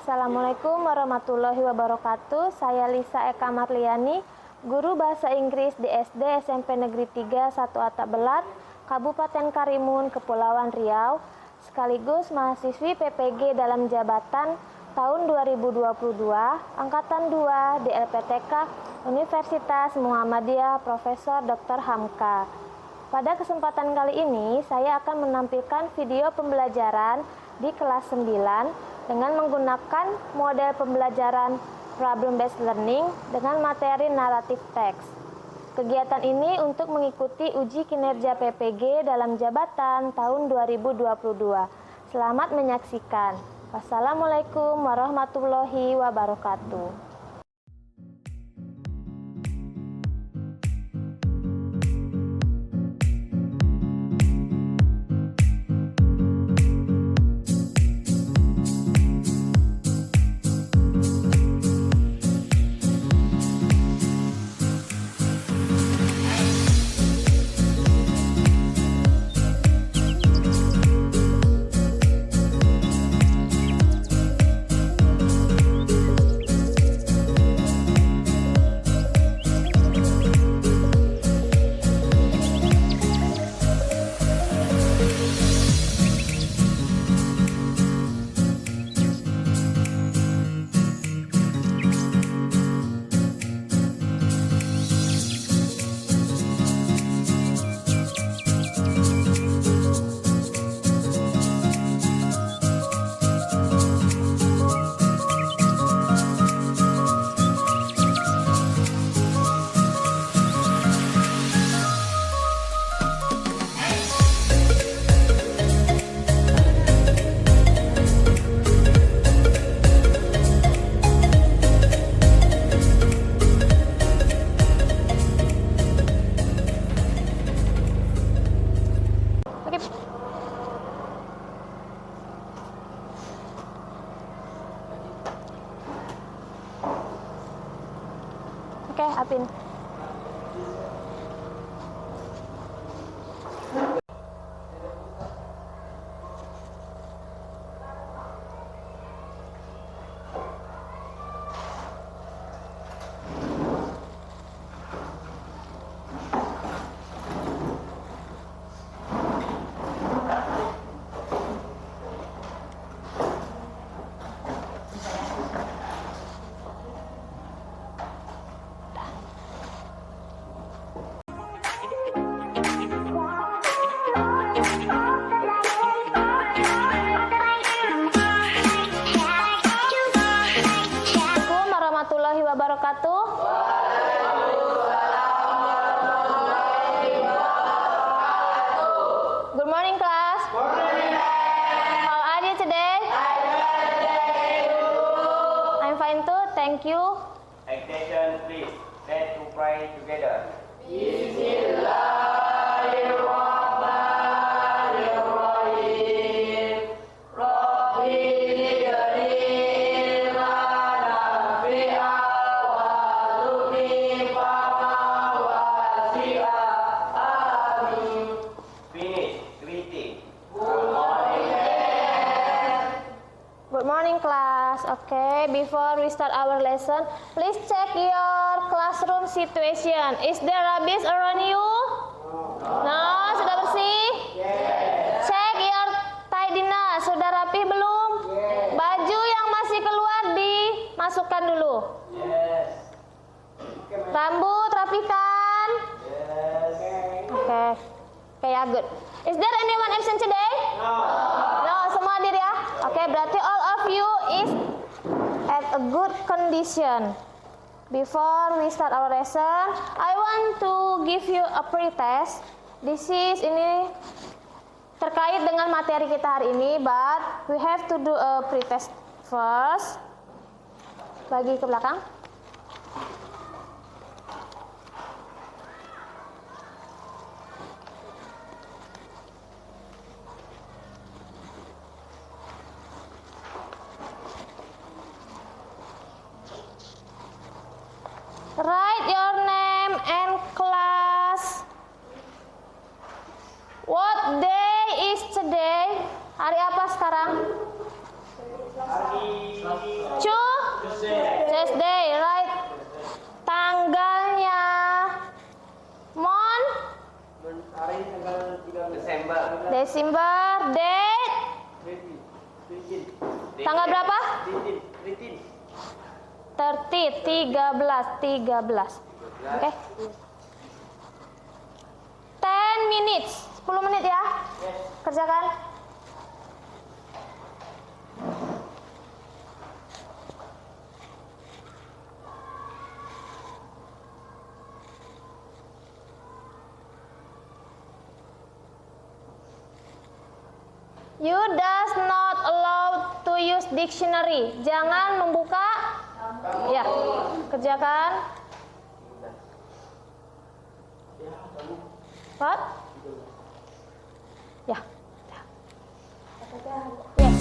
Assalamualaikum warahmatullahi wabarakatuh. Saya Lisa Eka Marliani, guru Bahasa Inggris di SD SMP Negeri 3 1 Atap Belat, Kabupaten Karimun, Kepulauan Riau, sekaligus mahasiswi PPG dalam jabatan tahun 2022, Angkatan 2 di LPTK Universitas Muhammadiyah Profesor Dr. Hamka. Pada kesempatan kali ini, saya akan menampilkan video pembelajaran di kelas 9 dengan menggunakan model pembelajaran problem-based learning dengan materi naratif teks. Kegiatan ini untuk mengikuti uji kinerja PPG dalam jabatan tahun 2022. Selamat menyaksikan. Wassalamualaikum warahmatullahi wabarakatuh. Oke, Apin. Assalamualaikum warahmatullahi wabarakatuh. Good morning, class. How are you today? I'm fine too. Thank you. Attention, please. Let's to pray together. Finish. Greeting. Good morning, class. Okay, before we start our lesson, please check your classroom situation. Is there rubbish around you? No, sudah bersih? Check your tidiness. Sudah rapi belum? Baju yang masih keluar dimasukkan dulu. Rambut rapikan? Okay. Okay, ya, good. Is there anyone absent today? No, semua hadir ya? Oke, berarti all of you is at a good condition. Before we start our lesson, I want to give you a pre-test. Ini terkait dengan materi kita hari ini, but we have to do a pre-test first. Bagi ke belakang. Write your name and class. What day is today? Hari apa sekarang? Hari Desember, date. 13. Tanggal berapa? 13. 13. Oke. 10 minutes. 10 menit ya. Yes. Kerjakan. You does not allowed to use dictionary. Jangan membuka. Ya, kerjakan. What? Ya. Yes.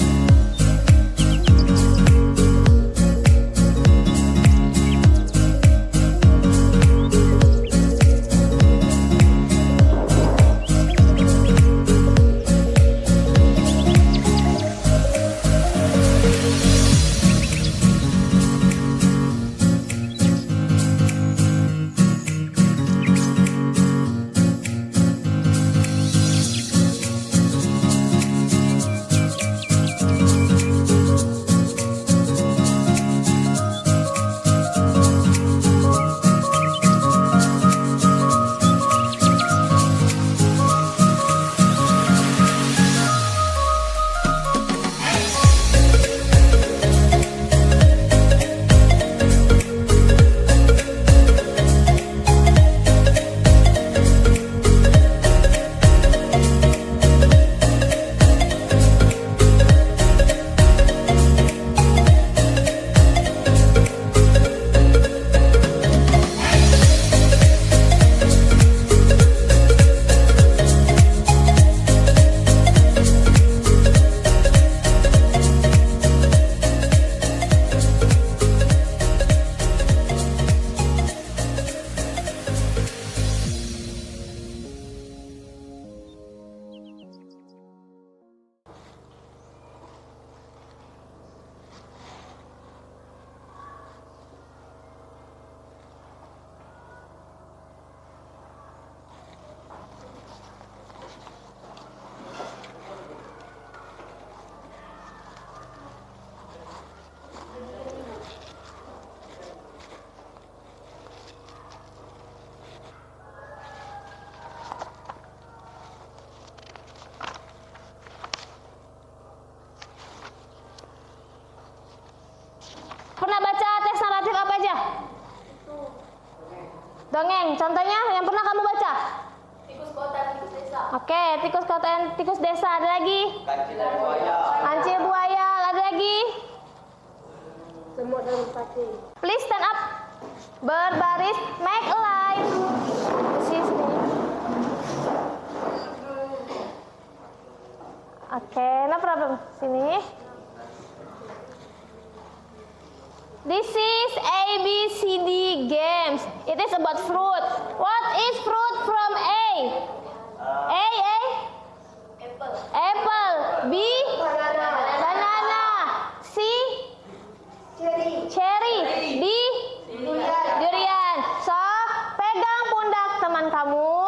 Pernah baca teks naratif apa aja? Dongeng. Contohnya yang pernah kamu baca? Tikus kota, tikus desa. Oke, tikus kota dan tikus desa. Ada lagi? Kancil dan buaya. Kancil buaya. Ada lagi? Semut dan merpati. Please stand up. Berbaris. Make a line. Oke, no problem. Sini. This is ABCD games. It is about fruit. What is fruit from A? A. Apple. Apple. B. Banana. C. Cherry. D. Durian. So, pegang pundak teman kamu.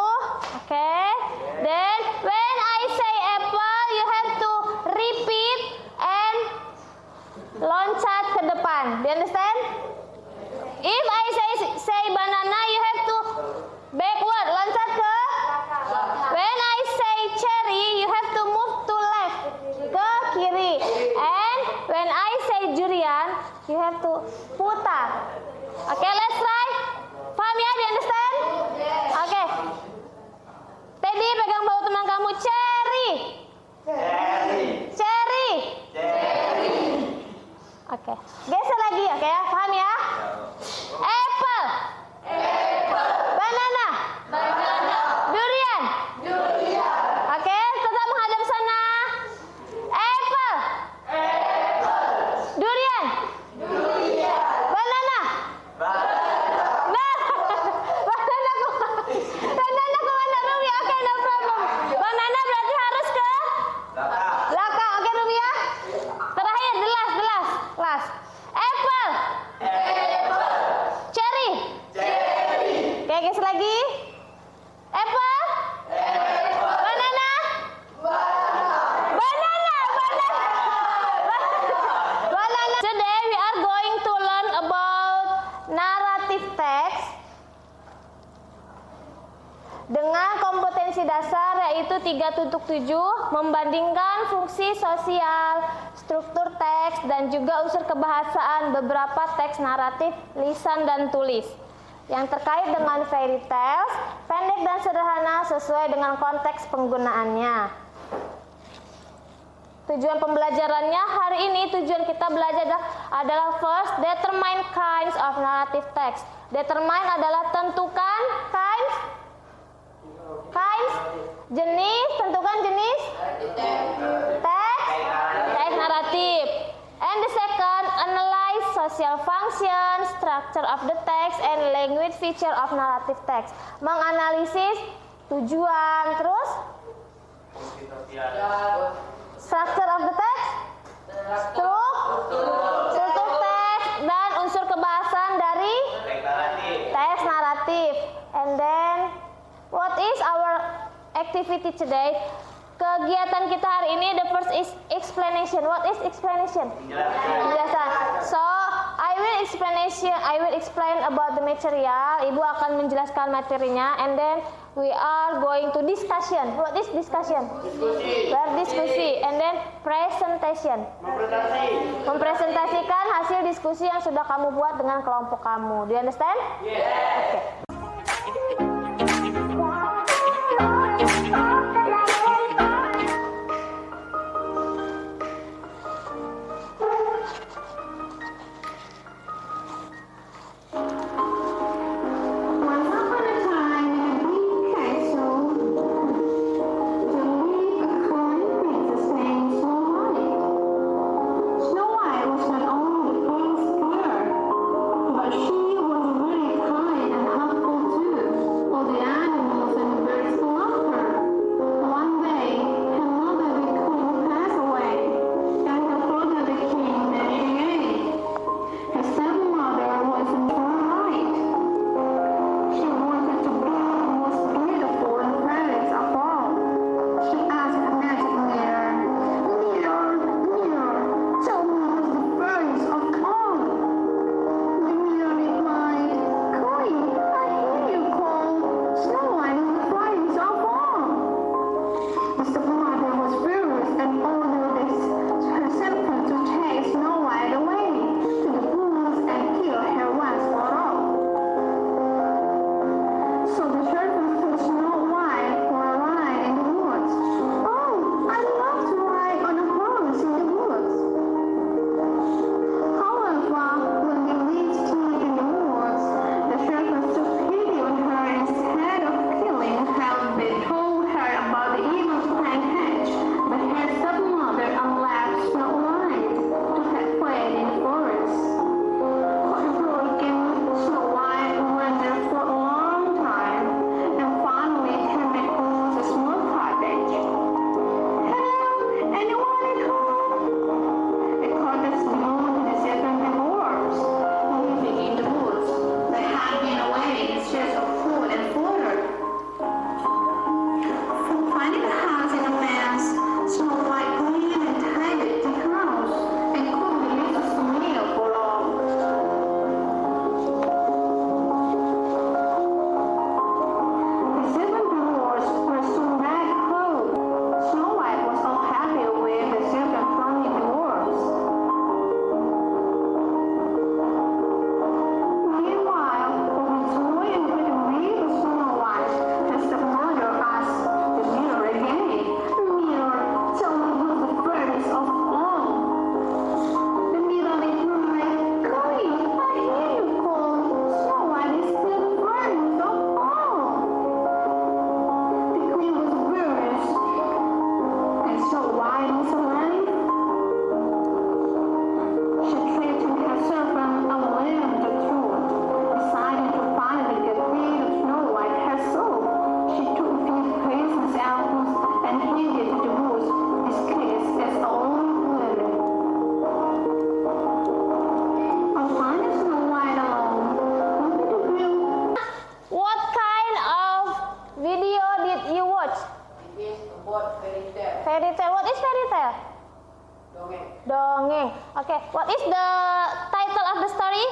Oke. Then, when I say apple, you have to repeat and loncat ke depan. Do you understand? If I say banana, you have to backward, loncat ke. When I say cherry, you have to move to left, ke kiri. And when I say durian, you have to putar. Okay, let's try. Paham ya? Do you understand? Okay. Teddy pegang bahu teman kamu. Cherry. Cherry. Oke, geser lagi, oke ya, paham ya? Apple. Banana. Durian. Oke, tetap menghadap sana. Apple. Durian. Banana. Banana kemana, Rumi? Oke, no problem. Banana berarti harus ke belakang, oke Rumi ya? Terakhir, the last. Apple. Cherry. Oke, geser lagi. Apple. Banana. dasar yaitu 3.7, membandingkan fungsi sosial, struktur teks, dan juga unsur kebahasaan beberapa teks naratif lisan dan tulis yang terkait dengan fairy tales, pendek dan sederhana sesuai dengan konteks penggunaannya. Tujuan pembelajarannya hari ini, tujuan kita belajar adalah first, determine kinds of narrative text. Determine adalah tentukan, kinds, jenis, tentukan jenis teks naratif. And the second, analyze social function, structure of the text, and language feature of narrative text. Menganalisis tujuan, terus structure of the text, struktur teks, dan unsur kebahasaan dari teks naratif. And then, what is our activity today? Kegiatan kita hari ini, the first is explanation. What is explanation? Penjelasan. So, I will explain about the material. Ibu akan menjelaskan materinya, and then we are going to discussion. What is discussion? Berdiskusi. And then presentation. Mempresentasikan hasil diskusi yang sudah kamu buat dengan kelompok kamu. Do you understand? Yes. Okay. Fairy tale. What is fairy tale? Dongeng. Dongeng. Okay. What is the title of the story?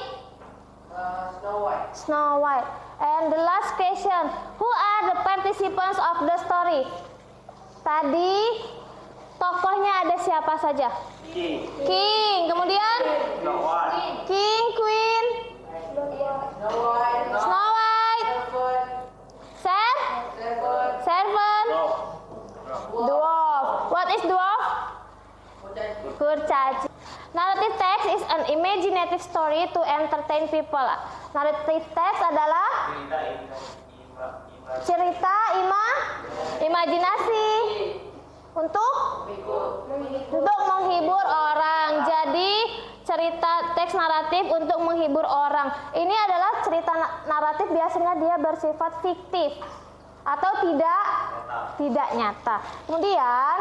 Snow White. Snow White. And the last question, who are the participants of the story? Tadi tokohnya ada siapa saja? King. King, kemudian Snow White. King, Queen, Snow White. Snow White, Servant, Dwarf. What is dwarf? Kurcaci. Narrative text is an imaginative story to entertain people. Narrative text adalah cerita imajinasi untuk menghibur orang. Jadi cerita teks naratif untuk menghibur orang. Ini adalah cerita naratif, biasanya dia bersifat fiktif atau tidak nyata. Kemudian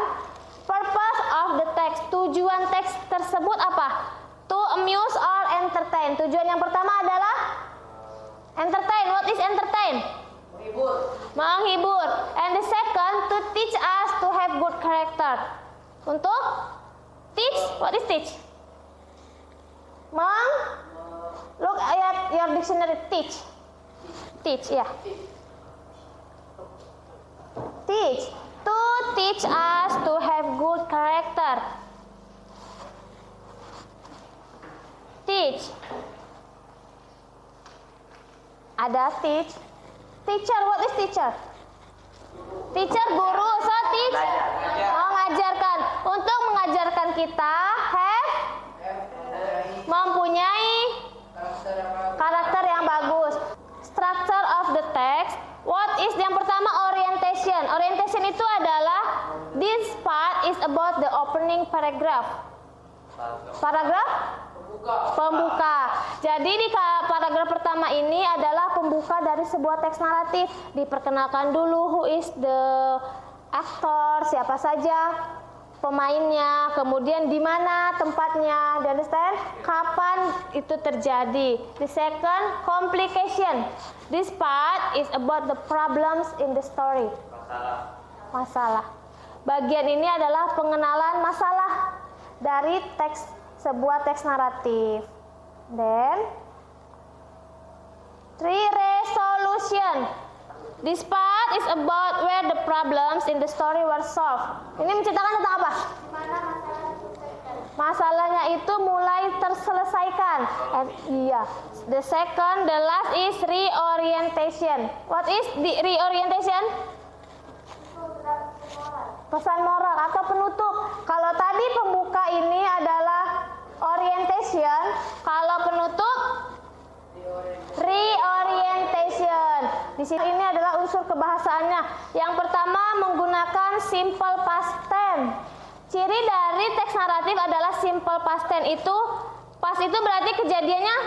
purpose of the text, tujuan teks tersebut apa? To amuse or entertain. Tujuan yang pertama adalah entertain. What is entertain? Menghibur. And the second, to teach us to have good character. Untuk teach, what is teach? Look at your dictionary. Teach, ya. Teach. To teach us to have good character. Teach. Ada teach. Teacher, what is teacher? Teacher, guru. So teach, mengajarkan. Untuk mengajarkan kita have, mempunyai karakter yang bagus. Structure of the text. What is yang pertama? Orientation. Orientation itu adalah this part is about the opening paragraph. Paragraf? Pembuka. Jadi di paragraf pertama ini adalah pembuka dari sebuah teks naratif. Diperkenalkan dulu who is the actor, siapa saja pemainnya, kemudian di mana tempatnya, dan understand? Kapan itu terjadi. The second, complication. This part is about the problems in the story. Masalah. Bagian ini adalah pengenalan masalah dari sebuah teks naratif. Then, three, resolution. This part is about where the problems in the story were solved. Ini menceritakan tentang apa? Masalahnya itu mulai terselesaikan. The second, the last is reorientation. What is the reorientation? Pesan moral atau penutup. Kalau tadi pembuka ini adalah orientation, kalau penutup reorientation. Di sini ini adalah unsur kebahasaannya. Yang pertama menggunakan simple past tense. Ciri dari teks naratif adalah simple past tense. Itu past itu berarti kejadiannya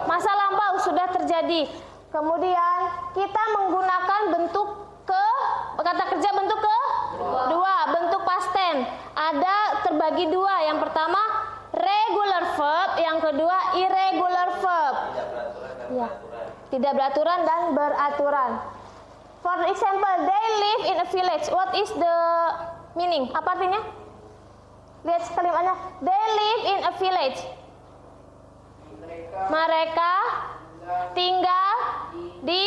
masa lampau sudah terjadi. Kemudian kita menggunakan bentuk kata kerja bentuk dua, bentuk past tense. Ada terbagi dua. Yang pertama regular verb, yang kedua irregular verb. Ya, tidak beraturan dan beraturan. For example, they live in a village. What is the meaning? Apa artinya? Lihat kalimatnya. They live in a village. Mereka tinggal di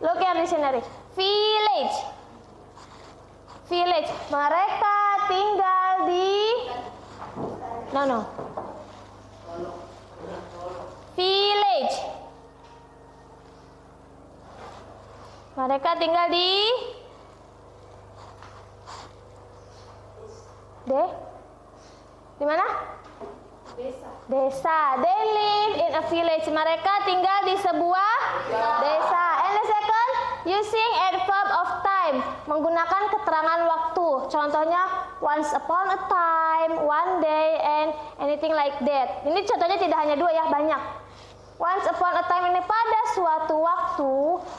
look at dictionary. Village. Mereka tinggal di village. Mereka tinggal di di mana? Desa. They live in a village. Mereka tinggal di sebuah desa. And the second, using adverb of time, menggunakan keterangan waktu. Contohnya once upon a time, one day, and anything like that. Ini contohnya tidak hanya dua ya, banyak. Once upon a time ini pada suatu waktu,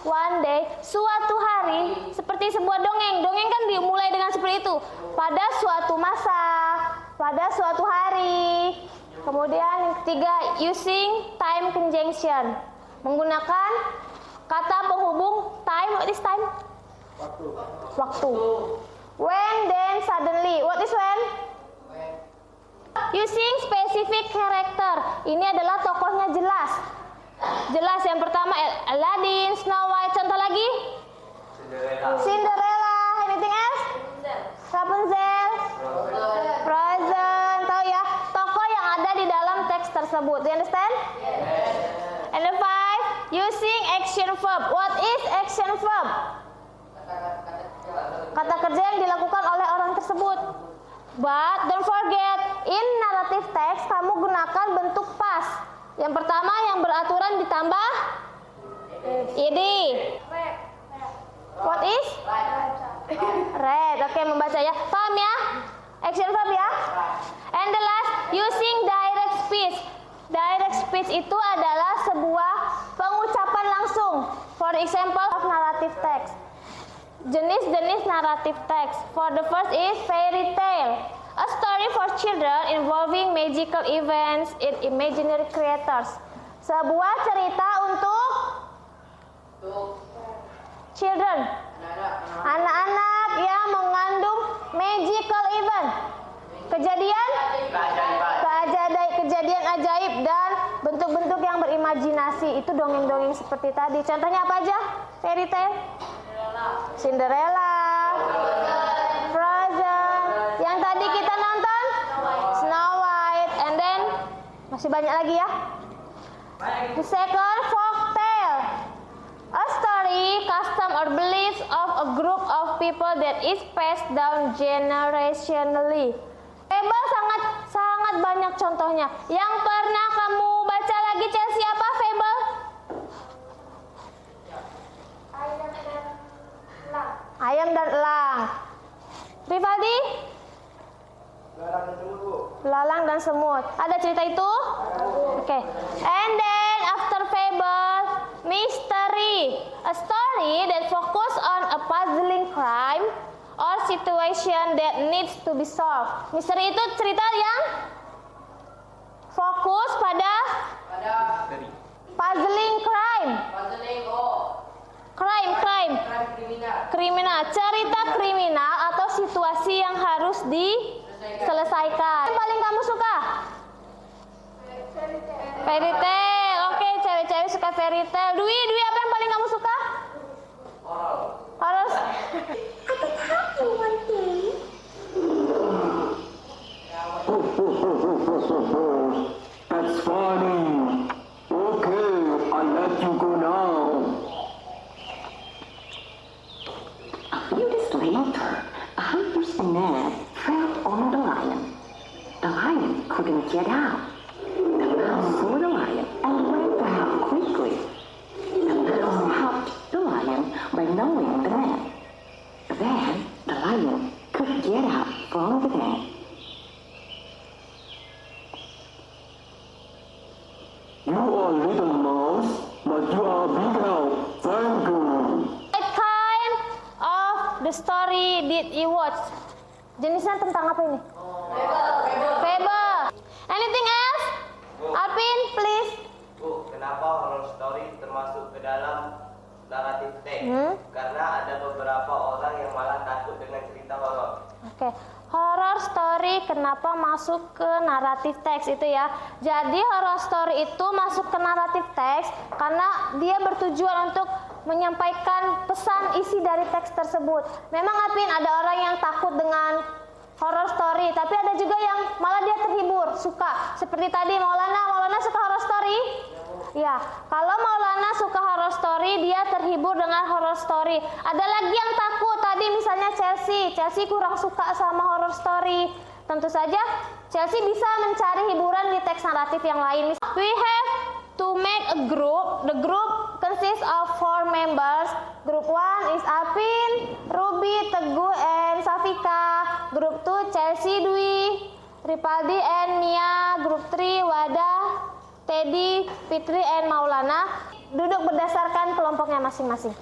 one day, suatu hari, seperti sebuah dongeng. Dongeng kan dimulai dengan seperti itu. Pada suatu masa, pada suatu hari. Kemudian yang ketiga, using time conjunction, menggunakan kata penghubung time. What is time? Waktu. When, then, suddenly. What is when? using specific character. Ini adalah tokohnya jelas. Jelas, yang pertama Aladdin, Snow White. Contoh lagi? Cinderella. Anything else? Rapunzel. Frozen. Tahu ya? Tokoh yang ada di dalam teks tersebut. Do you understand? And the 5, using action verb. What is action verb? Kata kerja yang dilakukan oleh orang tersebut. But don't forget, in narrative text kamu gunakan bentuk past. Yang pertama yang beraturan ditambah id. What is? Read. Oke, membaca ya. Paham ya? Action verb ya. And the last, using direct speech. Direct speech itu adalah sebuah pengucapan langsung. For example of narrative text. Jenis-jenis narrative text. For the first is fairy tale. A story for children involving magical events in imaginary creators. Sebuah cerita untuk children, anak-anak yang mengandung magical event, kejadian ajaib dan bentuk-bentuk yang berimajinasi. Itu dongeng-dongeng seperti tadi. Contohnya apa aja? Fairy tale? Cinderella, Frozen. Yang tadi kita nonton Snow White. And then masih banyak lagi ya. The second, folk tale. A story, custom or beliefs of a group of people that is passed down generationally. Fable sangat banyak contohnya. Yang pernah kamu baca lagi Chelsea apa fable? Ayam dan elang. Rivaldi? Lalang dan semut. Ada cerita itu? Oke. And then after fable, mystery. A story that focus on a puzzling crime or situation that needs to be solved. Misteri itu cerita yang fokus pada puzzling crime. Kriminal. Cerita kriminal atau situasi yang harus diselesaikan. Yang paling kamu suka? Fairy tale. Oke, cewek-cewek suka fairy tale. Dwi apa yang paling kamu suka? Horor. That's funny. Okay, I'll let you go now. A few days later, a hunter's net fell on the lion. The lion couldn't get out. The mouse saw the lion and ran out quickly. The mouse helped the lion by knowing the net. Then the lion could get out from the net. You are little mouse, but you are big help. Thank you. What kind of the story did you watch? Jenisnya tentang apa ini? Fable. Anything else? Alvin, please. Bu, kenapa horror story termasuk ke dalam naratif teks? Karena ada beberapa orang yang malah takut dengan cerita horor. Oke. Horror story kenapa masuk ke naratif teks itu ya. Jadi horror story itu masuk ke naratif teks karena dia bertujuan untuk menyampaikan pesan isi dari teks tersebut. Memang Apin ada orang yang takut dengan horror story, tapi ada juga yang malah dia terhibur, suka. Seperti tadi Maulana suka horror story? Ya, kalau Maulana suka horror story, dia terhibur dengan horror story. Ada lagi yang takut, tadi misalnya Chelsea kurang suka sama horror story. Tentu saja Chelsea bisa mencari hiburan di teks naratif yang lain. We have to make a group. The group consists of 4 members. Group 1 is Alvin, Ruby, Teguh, and Safika. Group 2 Chelsea, Dwi, Ripaldi, and Mia. Group 3 Wadah, Teddy, Fitri, and Maulana. Duduk berdasarkan kelompoknya masing-masing.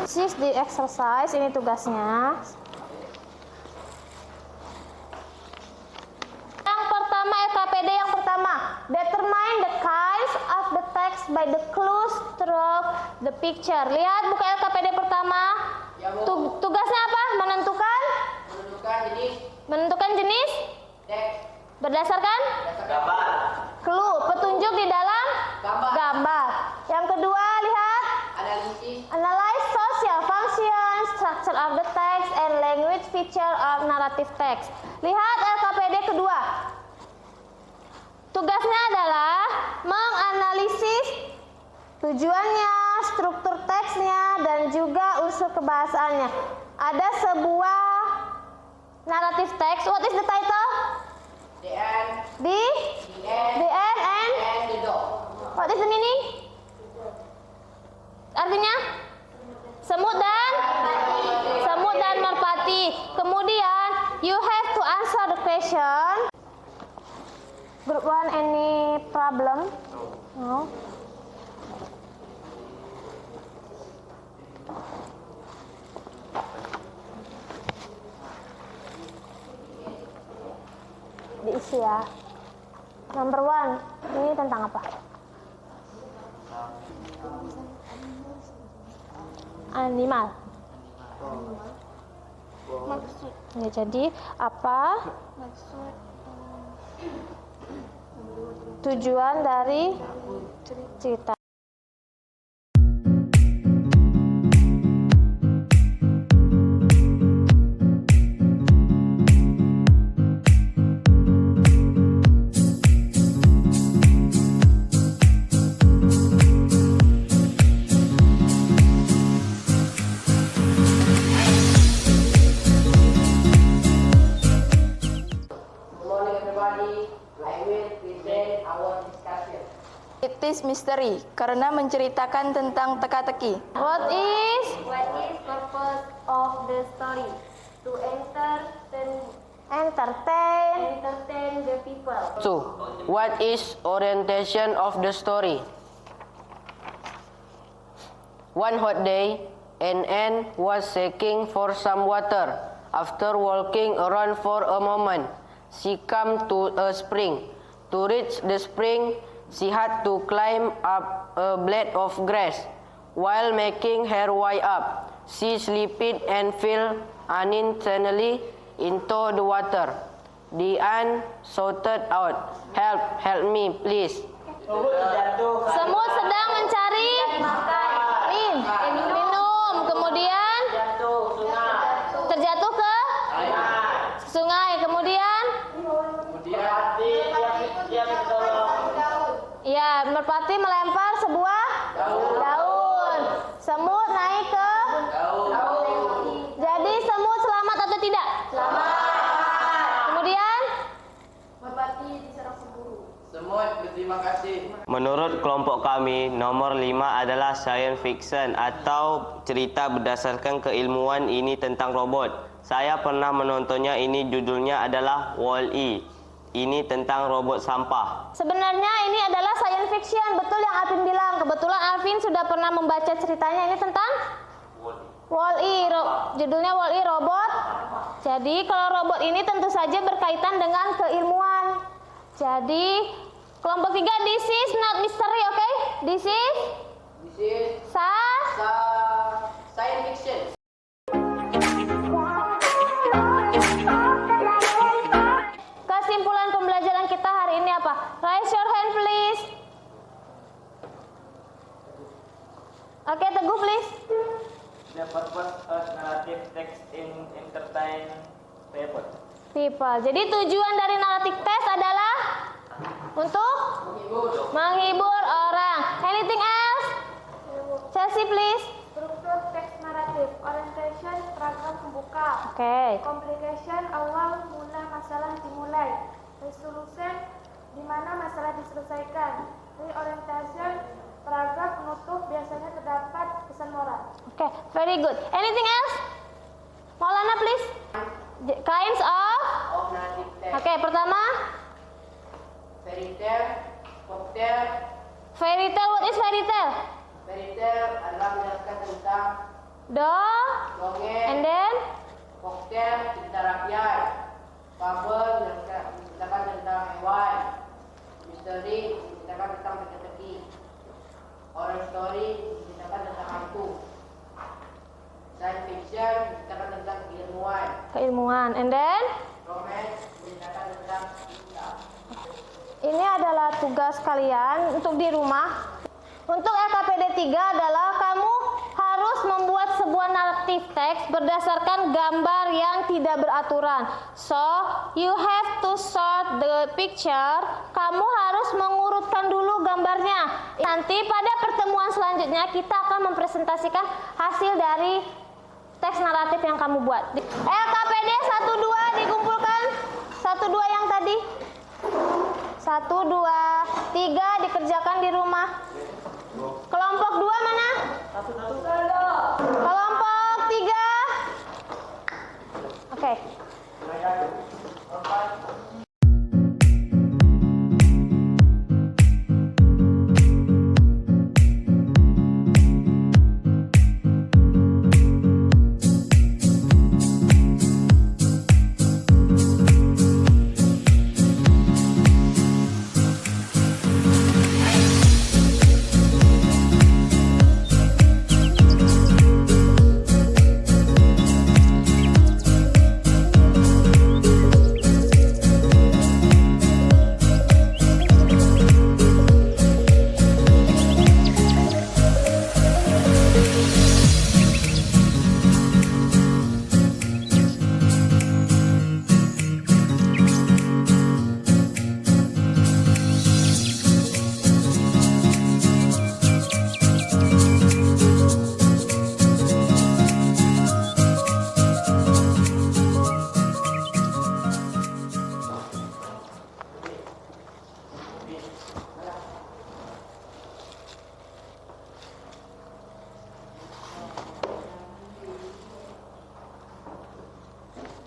This is the exercise, ini tugasnya. Yang pertama, LKPD yang pertama. Determine the kinds of the text by the clues through the picture. Lihat buku LKPD pertama. Berdasarkan Gambar. clue, petunjuk di dalam gambar. Yang kedua, lihat. Analyze social functions, structure of the text, and language feature of narrative text. Lihat LKPD kedua. Tugasnya adalah menganalisis tujuannya, struktur teksnya, dan juga unsur kebahasaannya. Ada sebuah narrative text. What is the title? The end. The end and The dog. what is the meaning? Artinya semut dan merpati. Kemudian you have to answer the question. Group 1, any problem? No. Diisi ya. Number 1, ini tentang apa? Animal. Ya, jadi apa tujuan dari cerita? It is mystery karena menceritakan tentang teka-teki. What is Purpose of the story? To entertain the people. 2. What is orientation of the story? One hot day, an ant was seeking for some water. After walking around for a moment, she came to a spring. To reach the spring, she had to climb up a blade of grass. While making her way up, she slipped and fell unintentionally into the water. The ant shouted out, "Help me, please." semut sedang mencari minum, kemudian terjatuh ke sungai, kemudian ya, merpati melempar sebuah daun. Semut naik ke daun. Jadi semut selamat atau tidak? Selamat. Kemudian Merpati diserang pemburu. Semut berterima kasih. Menurut kelompok kami, nomor 5 adalah science fiction atau cerita berdasarkan keilmuan ini tentang robot. Saya pernah menontonnya, ini judulnya adalah Wall-E. Ini tentang robot sampah. sebenarnya ini adalah science fiction, betul yang Alvin bilang. Kebetulan Alvin sudah pernah membaca ceritanya. Ini tentang Wall-E, judulnya Wall-E robot. Jadi kalau robot ini tentu saja berkaitan dengan keilmuan. Jadi kelompok 3, this is not mystery, okay? This is Science fiction. kesimpulan pembelajaran kita hari ini apa? Raise your hand please. Oke, Teguh please. The purpose of narrative text in entertain people. Jadi tujuan dari narrative text adalah untuk menghibur orang. Anything else? Chelsea please. Struktur teks naratif. Orientation paragraf pembuka. Oke. Complication awal mula masalah dimulai. Resolution di mana masalah diselesaikan. Reorientation paragraf penutup biasanya terdapat pesan moral. Oke, very good. Anything else? Maulana please. Kinds of. narrative text. Oke, pertama Fairy tale, folktale. fairy tale. What is fairy tale? Fairy tale adalah menjelaskan tentang And dongeng. then Folktale cerita rakyat. Fable menceritakan tentang hewan. Misteri menceritakan tentang teka-teki. Horror story menceritakan tentang hantu. Science fiction menceritakan tentang keilmuan. keilmuan. And then Romance menceritakan tentang cinta. Ini adalah tugas kalian untuk di rumah. Untuk LKPD 3 adalah kamu harus membuat sebuah naratif teks berdasarkan gambar yang tidak beraturan. So, you have to sort the picture. Kamu harus mengurutkan dulu gambarnya. Nanti pada pertemuan selanjutnya kita akan mempresentasikan hasil dari teks naratif yang kamu buat. LKPD 1-2 dikumpulkan. 1-2 yang tadi. 1, 2, 3 dikerjakan di rumah. Kelompok 2 mana? Kelompok 3. Oke.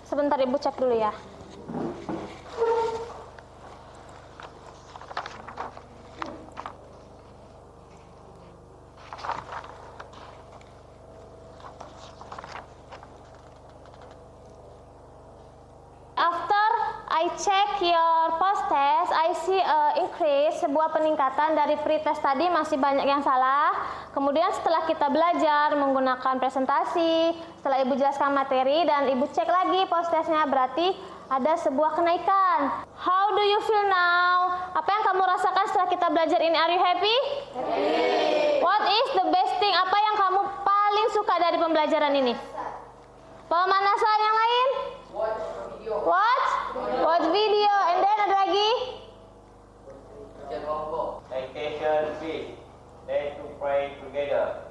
Sebentar Ibu cek dulu ya. After I check your post test, I see a increase, sebuah peningkatan dari pre-test tadi masih banyak yang salah. Kemudian setelah kita belajar menggunakan presentasi, setelah Ibu jelaskan materi dan Ibu cek lagi post testnya, berarti ada sebuah kenaikan. How do you feel now? Apa yang kamu rasakan setelah kita belajar ini? Are you happy? Happy. What is the best thing? Apa yang kamu paling suka dari pembelajaran ini? Pemanasan yang lain? Watch video. And then ada lagi? Citation feed. Let's to pray together.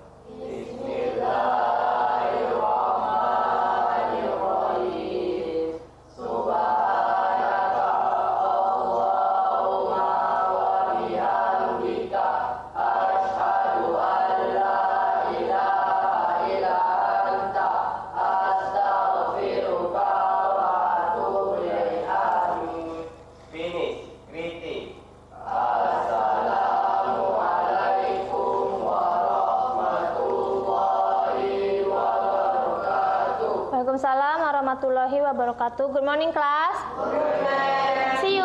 Finish. Greeting. Waalaikumsalam warahmatullahi wabarakatuh. Good morning class. Good morning. See you